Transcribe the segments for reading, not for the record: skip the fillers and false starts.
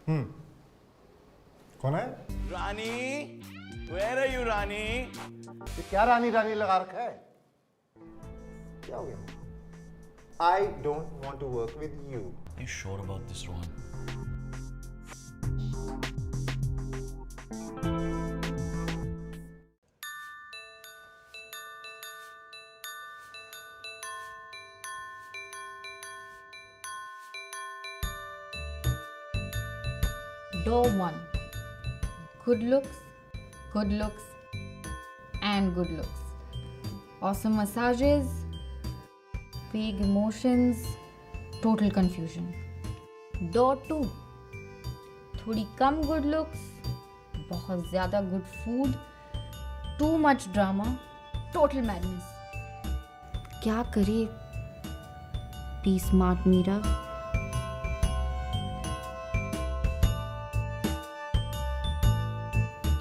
कौन है? रानी, where are you, रानी? ये क्या रानी रानी लगा रखा है? क्या हो गया? I don't want to work with you. Are you sure about this, Rohan? Door 1. Good looks, and good looks. Awesome massages, vague emotions, total confusion. Door 2. थोड़ी कम good looks, बहुत ज़्यादा good food, too much drama, total madness. क्या करे? Be smart, Meera.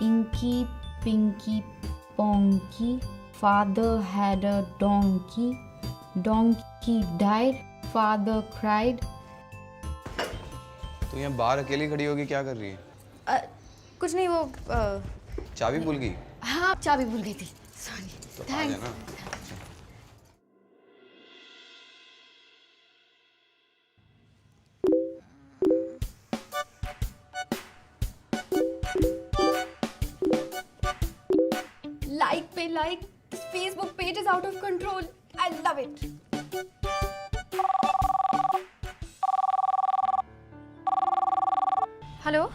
Inky, Pinky, Ponky, father had a donkey, donkey died, father cried. तो यहाँ बाहर अकेली खड़ी होगी क्या कर रही है? कुछ नहीं, वो चाबी भूल गई? हाँ, चाबी भूल गई थी, सॉरी। तो आ जाना। लाइक पे like, Facebook page is out of control, I love it. Hello,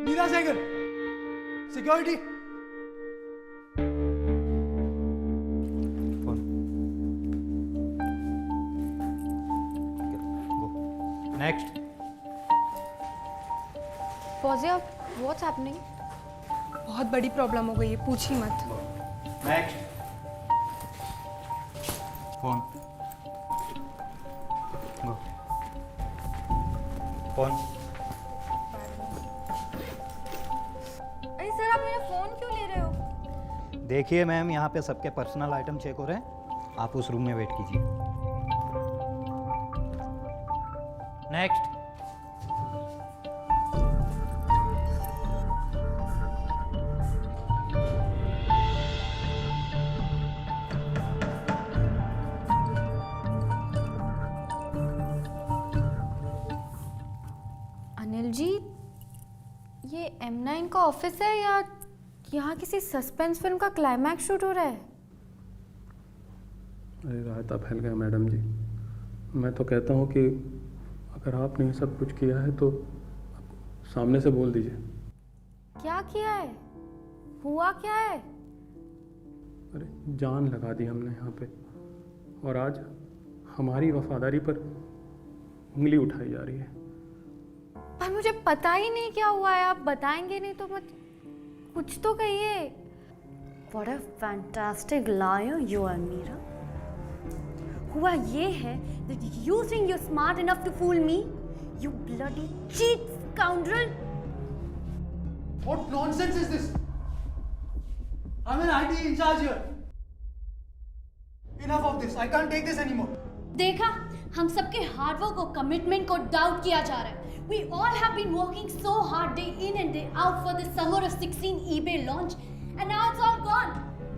Meera Sehgal, security. Next. Fauzia, what's happening? बहुत बड़ी प्रॉब्लम हो गई है, पूछी मत। नेक्स्ट। फोन। फोन। अरे सर, आप मेरा फोन क्यों ले रहे हो? देखिए मैम, यहाँ पे सबके पर्सनल आइटम चेक हो रहे हैं, आप उस रूम में वेट कीजिए। नेक्स्ट। अनिल जी, ये M9 का ऑफिस है या यहाँ किसी सस्पेंस फिल्म का क्लाइमैक्स शूट हो रहा है? अरे रायता फैल गया मैडम जी। मैं तो कहता हूँ कि अगर आपने ये सब कुछ किया है तो सामने से बोल दीजिए। क्या किया है? हुआ क्या है? अरे जान लगा दी हमने यहाँ पे, और आज हमारी वफादारी पर उंगली उठाई जा रही है। पर मुझे पता ही नहीं क्या हुआ है, आप बताएंगे नहीं तो मत, कुछ तो कहिए। What a fantastic liar you are, Meera. हुआ ये है that you think you're smart enough to fool me? You bloody cheat scoundrel! What nonsense is this? I'm an IT in charge here. Enough of this. I can't take this anymore. देखा, हम सबके hard work और commitment को doubt किया जा रहा है। We all have been working so hard day in and day out for the summer of 16 eBay launch, and now it's all gone.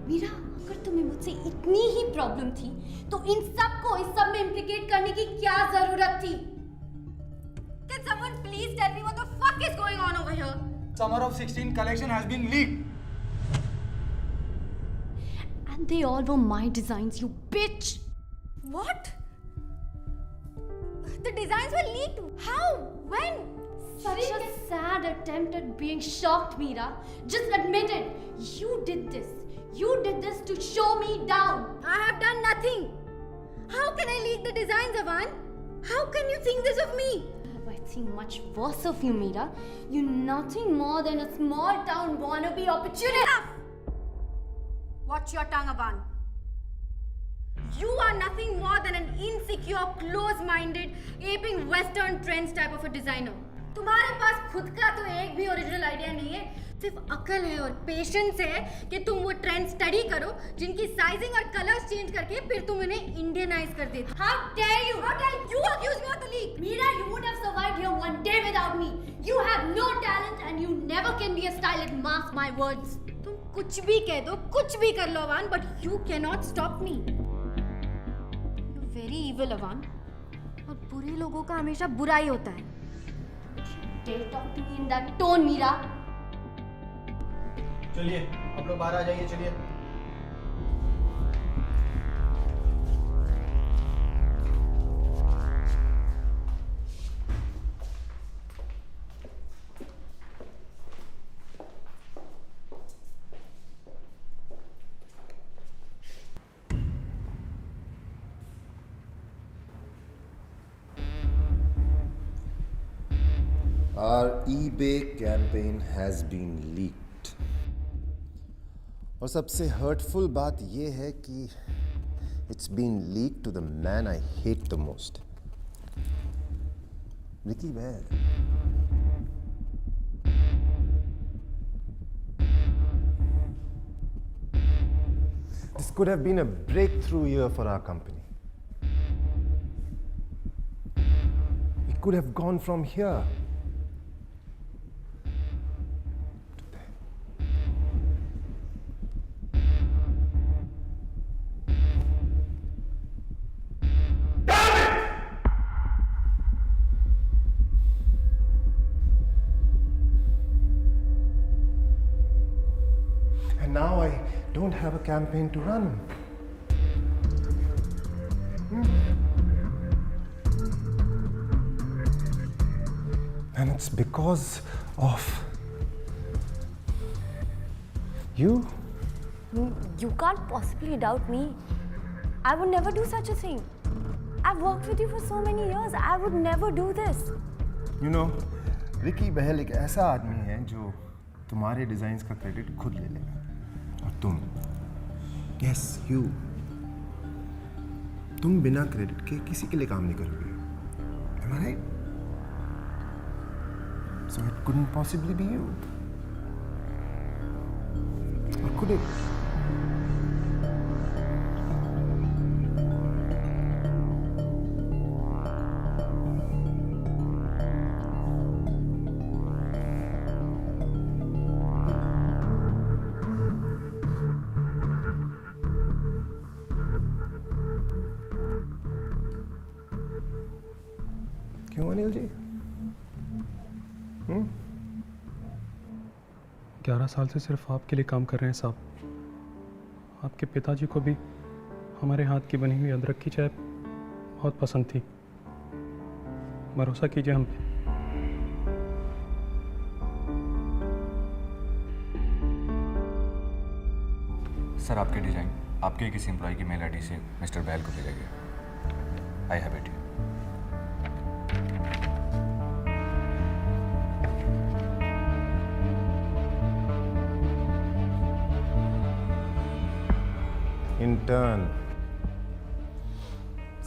Meera, अगर तुम्हें मुझसे इतनी ही प्रॉब्लम थी, तो इन सबको इस सब में इम्प्लिकेट करने की क्या जरूरत थी? Can someone please tell me what the fuck is going on over here? Summer of 16 collection has been leaked. And they all were my designs, you bitch! What? The designs were leaked. How? When? Such a sad attempt at being shocked, Meera. Just admit it. You did this. You did this to show me down. I have done nothing. How can I leak the designs, Avan? How can you think this of me? I've seen much worse of you, Meera. You're nothing more than a small town wannabe opportunist. Watch your tongue, Avan. You are nothing more than an insecure, close-minded, aping Western trends type of a designer. तुम्हारे पास खुद का तो एक भी original idea नहीं है, सिर्फ अकल है और पेशेंस है कि तुम वो ट्रेंड स्टडी करो जिनकी साइजिंग और कलर्स चेंज करके फिर तुम इन्हें इंडियनाइज कर देते। How dare you? How dare you accuse me of the leak? Meera, you would have survived here one day without me. You have no talent and you never can be a stylist. Mark my words. तुम कुछ भी कह दो, कुछ भी कर लो Awan, but you cannot stop me. You're very evil, Awan. और बुरे लोगों का हमेशा बुरा ही होता है. Dare talk to me in that tone, Meera. चलिए आप लोग बाहर आ जाइए, चलिए। Our eBay campaign has been leaked. और सबसे हर्टफुल बात यह है कि it's been leak to the man I hate the most, Ricky Bahl. This could have been a breakthrough year for our company. We could have gone from here to there. And now I don't have a campaign to run. And it's because of you. You can't possibly doubt me. I would never do such a thing. I've worked with you for so many years. I would never do this. You know, Ricky Bahl एक ऐसा आदमी है जो तुम्हारे designs का credit खुद ले लेगा, और तुम तुम बिना क्रेडिट के किसी के लिए काम नहीं करोगे। Am I right? So it couldn't possibly be you. Or could it? क्यों अनिल जी? 11 साल से सिर्फ आपके लिए काम कर रहे हैं साहब। आपके पिताजी को भी हमारे हाथ की बनी हुई अदरक की चाय बहुत पसंद थी। भरोसा कीजिए हम पे। सर, आपके डिज़ाइन आपके ही किसी एम्प्लॉय की मेल आईडी से मिस्टर बहल को भेजा गया। I have it. इंटर्न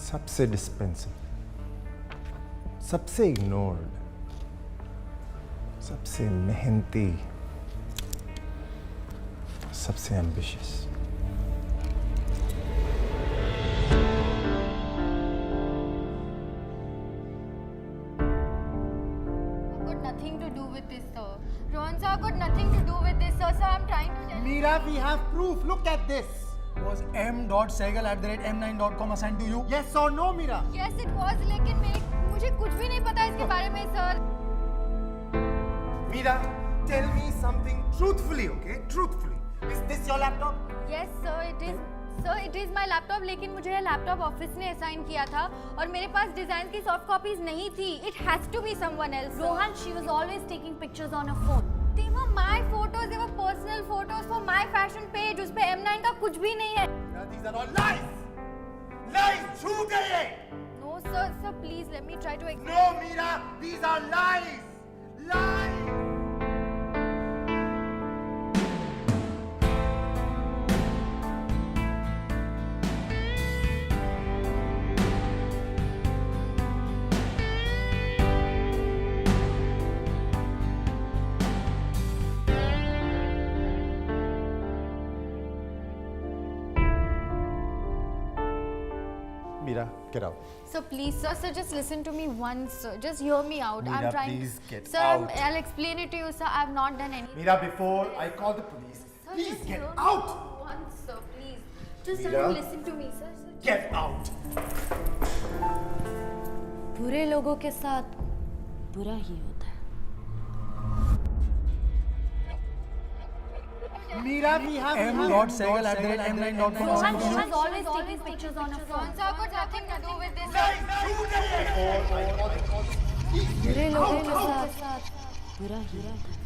सबसे डिस्पेंसेबल, सबसे इग्नोर्ड, सबसे मेहनती, सबसे ambitious. Got nothing to do with this, sir. Rohan sir, got nothing to do with this, sir. Sir, I'm trying to tell you. Meera, we have proof. Look at this. Was m.sehgal@m9.com assigned to you? Yes or no, Meera? Yes, it was, लेकिन मुझे कुछ भी नहीं पता इसके बारे में, sir. Meera, tell me something truthfully, okay? Truthfully. Is this your laptop? Yes, sir, it is. Sir, it is my laptop, लेकिन मुझे ये लैपटॉप ऑफिस ने असाइन किया था और मेरे पास डिजाइन की सॉफ्ट कॉपीज नहीं थी. It has to be someone else. sir. Rohan, she was always taking pictures on her phone. They were my photos. They were personal photos for my fashion page. उस पे M9 का कुछ भी नहीं है. These are all lies. Lies, झूठ है ये. No, sir, sir, please let me try to explain. No, Meera, these are lies. Lies. Mira, get out. Sir, please, sir, just listen to me once, sir. Just hear me out. Mira, I'm trying. please get sir, out. I'll explain it to you, sir. I've not done anything. Mira, before I call the police, Sir, please just get hear out. Me once, sir, please. Just Mira? listen to me, sir. Get out. बुरे लोगों के साथ बुरा ही होता है. Mira, we have M.Sehgal@m9.com. She's always taking pictures on her phone. Sir, got nothing to do with this. बुरे लोगों के साथ बुरा ही होता है.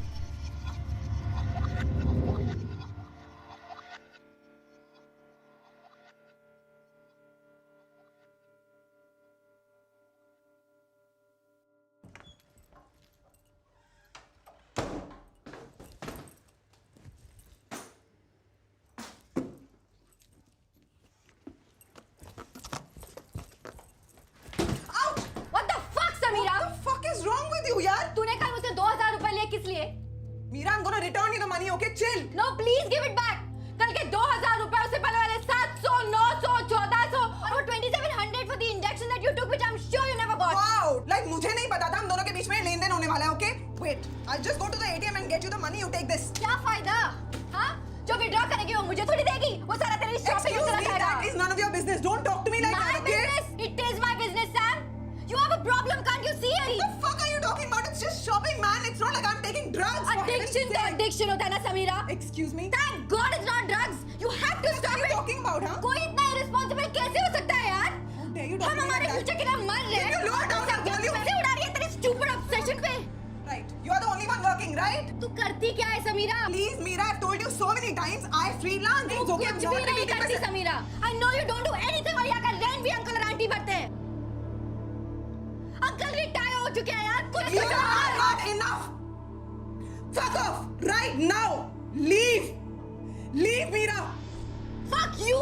What the fuck, Samira? What the fuck is wrong with you, yaar? तूने कल मुझसे 2000 रुपए लिए किस लिए? Mira, I'm gonna return you the money, okay? Chill. No, please give it back. कल के 2000 रुपए उससे पहले वाले 700, 900, 1400 और वो 2700 for the injection that you took, which I'm sure you never got. Wow. Like मुझे नहीं पता था हम दोनों के बीच में लेन-देन होने वाला है, okay? Wait, I'll just go to the ATM and get you the money. You take this. क्या फायदा? हाँ? जो विड्रॉ करेगी वो मुझे थोड़ी देगी. वो सारा तेरी शॉपिंग Excuse में me, चला that is none of your business. Don't talk to me like My that, okay? business. It is my business, Sam. You have a problem, can't you see it? What the fuck are you talking about? It's just shopping, man. It's not like I'm taking drugs. for heaven's Addiction तो sake. addiction होता है ना, Samira? Excuse me. Thank God it's not drugs. You have to What stop are you it. talking about, huh? कोई इतना irresponsible कैसे हो सकता है यार? How dare you talk हम to me हमारे like फ्यूचर that? के लिए मर रहे Can you lower down your volume? पैसे उड़ा रही है तेरे stupid obsession पे. Right. You are the only one working, right? तू करती क्या है, Samira? Please, Mira, I've told you so many times. I freelance. तू It's okay. I'm कुछ not भी नहीं repeating करती, myself. Samira. I know you don't do anything और यहाँ का rent भी अंकल और आंटी भरते हैं. अंकल रिटायर हो चुके हैं यार. कुछ You are not enough. Fuck off right now. Leave. Leave, Mira. Fuck you.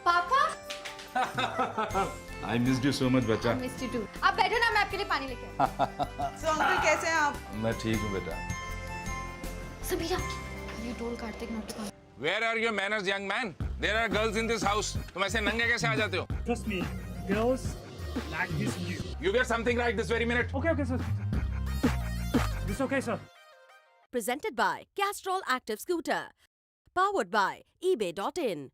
पापा I missed you so much, बच्चा. मिस्टी टू आप बैठो ना मैं आपके लिए पानी लेके आई So, uncle, कैसे हैं आप? मैं ठीक हूँ बेटा. समीरा ये told Kartik not to come Where are your manners, young man? There are girls in this house. तुम ऐसे नंगे कैसे आ जाते हो? Trust me, girls like this you. You get something right this very minute. Okay, sir. This okay, sir. Presented by Castrol Active Scooter. Powered by eBay.in.